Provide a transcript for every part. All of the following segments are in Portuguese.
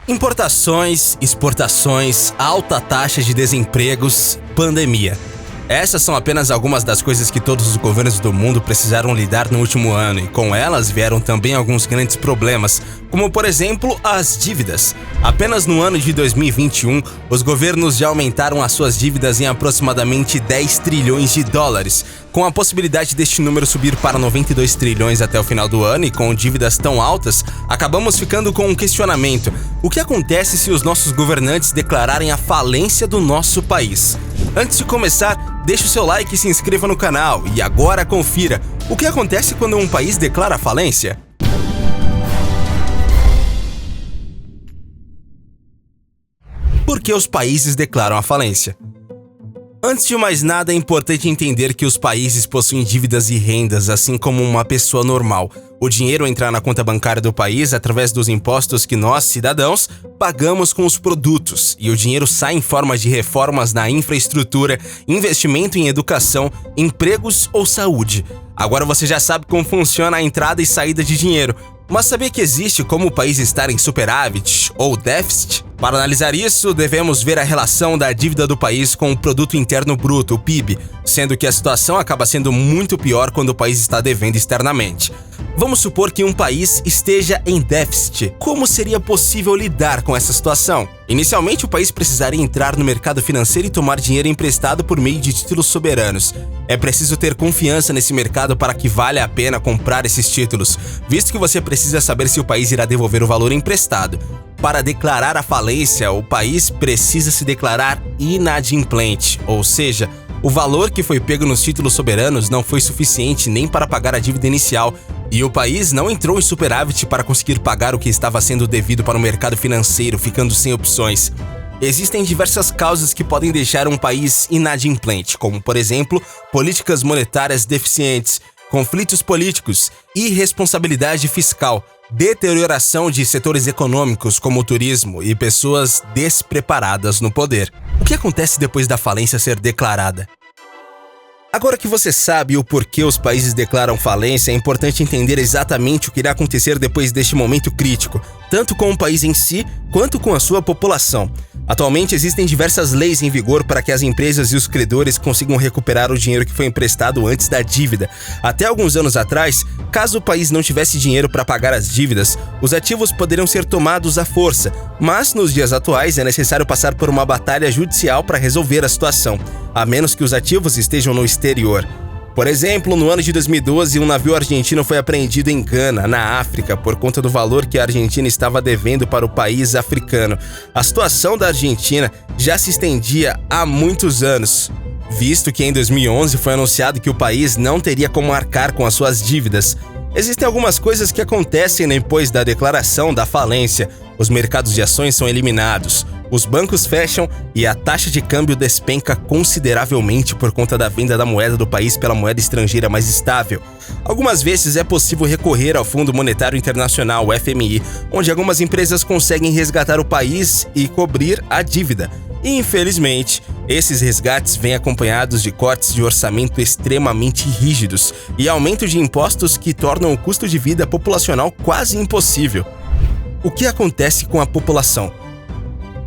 Importações, exportações, alta taxa de desempregos, pandemia. Essas são apenas algumas das coisas que todos os governos do mundo precisaram lidar no último ano, e com elas vieram também alguns grandes problemas, como por exemplo as dívidas. Apenas no ano de 2021, os governos já aumentaram as suas dívidas em aproximadamente 10 trilhões de dólares, com a possibilidade deste número subir para 92 trilhões até o final do ano, e com dívidas tão altas, acabamos ficando com um questionamento: o que acontece se os nossos governantes declararem a falência do nosso país? Antes de começar, deixe o seu like e se inscreva no canal, e agora confira o que acontece quando um país declara falência. Por que os países declaram a falência? Antes de mais nada, é importante entender que os países possuem dívidas e rendas, assim como uma pessoa normal. O dinheiro entra na conta bancária do país através dos impostos que nós, cidadãos, pagamos com os produtos, e o dinheiro sai em forma de reformas na infraestrutura, investimento em educação, empregos ou saúde. Agora você já sabe como funciona a entrada e saída de dinheiro, mas sabia que existe como o país estar em superávit ou déficit? Para analisar isso, devemos ver a relação da dívida do país com o Produto Interno Bruto, o PIB, sendo que a situação acaba sendo muito pior quando o país está devendo externamente. Vamos supor que um país esteja em déficit. Como seria possível lidar com essa situação? Inicialmente, o país precisaria entrar no mercado financeiro e tomar dinheiro emprestado por meio de títulos soberanos. É preciso ter confiança nesse mercado para que valha a pena comprar esses títulos, visto que você precisa saber se o país irá devolver o valor emprestado. Para declarar a falência, o país precisa se declarar inadimplente, ou seja, o valor que foi pego nos títulos soberanos não foi suficiente nem para pagar a dívida inicial, e o país não entrou em superávit para conseguir pagar o que estava sendo devido para o mercado financeiro, ficando sem opções. Existem diversas causas que podem deixar um país inadimplente, como, por exemplo, políticas monetárias deficientes, conflitos políticos, irresponsabilidade fiscal, deterioração de setores econômicos como o turismo e pessoas despreparadas no poder. O que acontece depois da falência ser declarada? Agora que você sabe o porquê os países declaram falência, é importante entender exatamente o que irá acontecer depois deste momento crítico, tanto com o país em si, quanto com a sua população. Atualmente existem diversas leis em vigor para que as empresas e os credores consigam recuperar o dinheiro que foi emprestado antes da dívida. Até alguns anos atrás, caso o país não tivesse dinheiro para pagar as dívidas, os ativos poderiam ser tomados à força, mas nos dias atuais é necessário passar por uma batalha judicial para resolver a situação, a menos que os ativos estejam no exterior. Por exemplo, no ano de 2012, um navio argentino foi apreendido em Gana, na África, por conta do valor que a Argentina estava devendo para o país africano. A situação da Argentina já se estendia há muitos anos, visto que em 2011 foi anunciado que o país não teria como arcar com as suas dívidas. Existem algumas coisas que acontecem depois da declaração da falência. Os mercados de ações são eliminados, os bancos fecham e a taxa de câmbio despenca consideravelmente por conta da venda da moeda do país pela moeda estrangeira mais estável. Algumas vezes é possível recorrer ao Fundo Monetário Internacional, o FMI, onde algumas empresas conseguem resgatar o país e cobrir a dívida. E, infelizmente, esses resgates vêm acompanhados de cortes de orçamento extremamente rígidos e aumento de impostos que tornam o custo de vida populacional quase impossível. O que acontece com a população?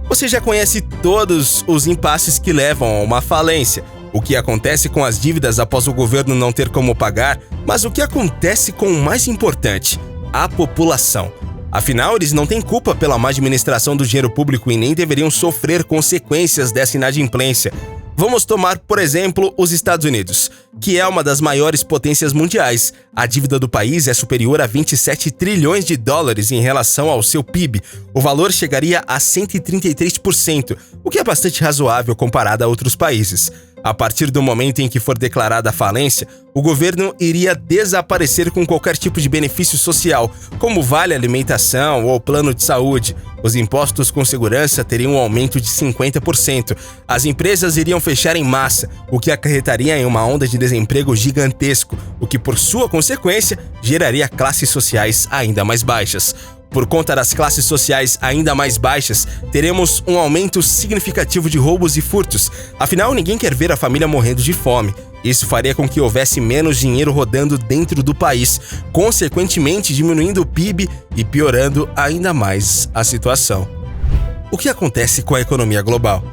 Você já conhece todos os impasses que levam a uma falência. O que acontece com as dívidas após o governo não ter como pagar, mas o que acontece com o mais importante, a população. Afinal, eles não têm culpa pela má administração do dinheiro público e nem deveriam sofrer consequências dessa inadimplência. Vamos tomar, por exemplo, os Estados Unidos, que é uma das maiores potências mundiais. A dívida do país é superior a 27 trilhões de dólares em relação ao seu PIB. O valor chegaria a 133%, o que é bastante razoável comparado a outros países. A partir do momento em que for declarada a falência, o governo iria desaparecer com qualquer tipo de benefício social, como vale alimentação ou plano de saúde. Os impostos com segurança teriam um aumento de 50%. As empresas iriam fechar em massa, o que acarretaria em uma onda de desemprego gigantesco, o que por sua consequência geraria classes sociais ainda mais baixas. Por conta das classes sociais ainda mais baixas, teremos um aumento significativo de roubos e furtos. Afinal, ninguém quer ver a família morrendo de fome. Isso faria com que houvesse menos dinheiro rodando dentro do país, consequentemente diminuindo o PIB e piorando ainda mais a situação. O que acontece com a economia global?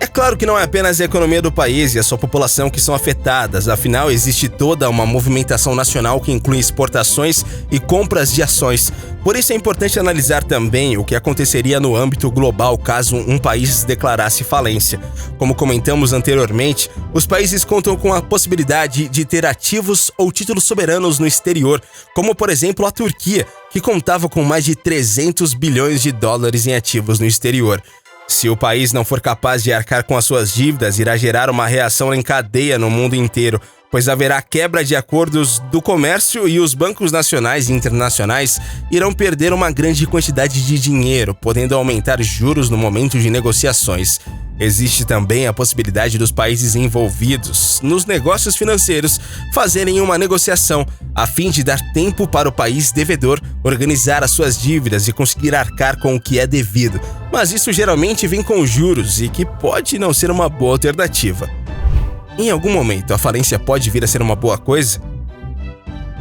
É claro que não é apenas a economia do país e a sua população que são afetadas, afinal existe toda uma movimentação nacional que inclui exportações e compras de ações. Por isso é importante analisar também o que aconteceria no âmbito global caso um país declarasse falência. Como comentamos anteriormente, os países contam com a possibilidade de ter ativos ou títulos soberanos no exterior, como por exemplo a Turquia, que contava com mais de 300 bilhões de dólares em ativos no exterior. Se o país não for capaz de arcar com as suas dívidas, irá gerar uma reação em cadeia no mundo inteiro, pois haverá quebra de acordos do comércio e os bancos nacionais e internacionais irão perder uma grande quantidade de dinheiro, podendo aumentar juros no momento de negociações. Existe também a possibilidade dos países envolvidos nos negócios financeiros fazerem uma negociação, a fim de dar tempo para o país devedor organizar as suas dívidas e conseguir arcar com o que é devido. Mas isso geralmente vem com juros e que pode não ser uma boa alternativa. Em algum momento, a falência pode vir a ser uma boa coisa?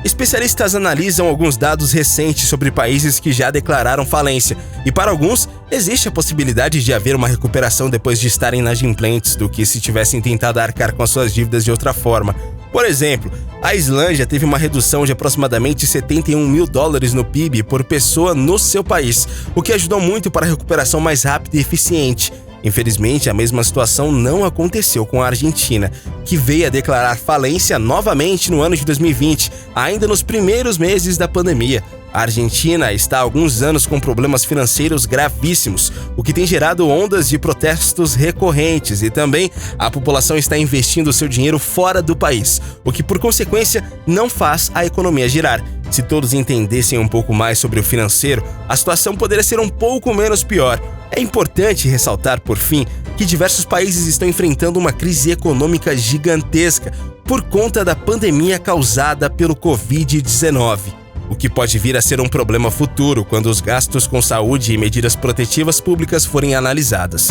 Especialistas analisam alguns dados recentes sobre países que já declararam falência, e para alguns, existe a possibilidade de haver uma recuperação depois de estarem inadimplentes do que se tivessem tentado arcar com as suas dívidas de outra forma. Por exemplo, a Islândia teve uma redução de aproximadamente 71 mil dólares no PIB por pessoa no seu país, o que ajudou muito para a recuperação mais rápida e eficiente. Infelizmente, a mesma situação não aconteceu com a Argentina, que veio a declarar falência novamente no ano de 2020, ainda nos primeiros meses da pandemia. A Argentina está há alguns anos com problemas financeiros gravíssimos, o que tem gerado ondas de protestos recorrentes, e também a população está investindo seu dinheiro fora do país, o que por consequência não faz a economia girar. Se todos entendessem um pouco mais sobre o financeiro, a situação poderia ser um pouco menos pior. É importante ressaltar, por fim, que diversos países estão enfrentando uma crise econômica gigantesca por conta da pandemia causada pelo Covid-19, o que pode vir a ser um problema futuro quando os gastos com saúde e medidas protetivas públicas forem analisadas.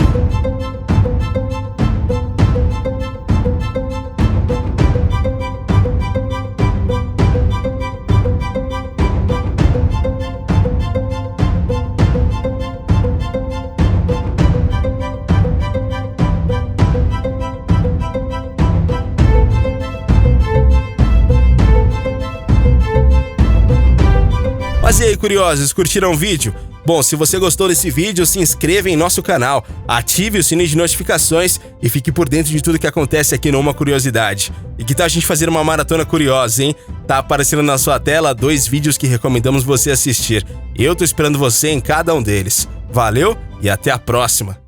Mas e aí, curiosos, curtiram o vídeo? Bom, se você gostou desse vídeo, se inscreva em nosso canal, ative o sininho de notificações e fique por dentro de tudo que acontece aqui no Uma Curiosidade. E que tal a gente fazer uma maratona curiosa, hein? Tá aparecendo na sua tela 2 vídeos que recomendamos você assistir. Eu tô esperando você em cada um deles. Valeu e até a próxima!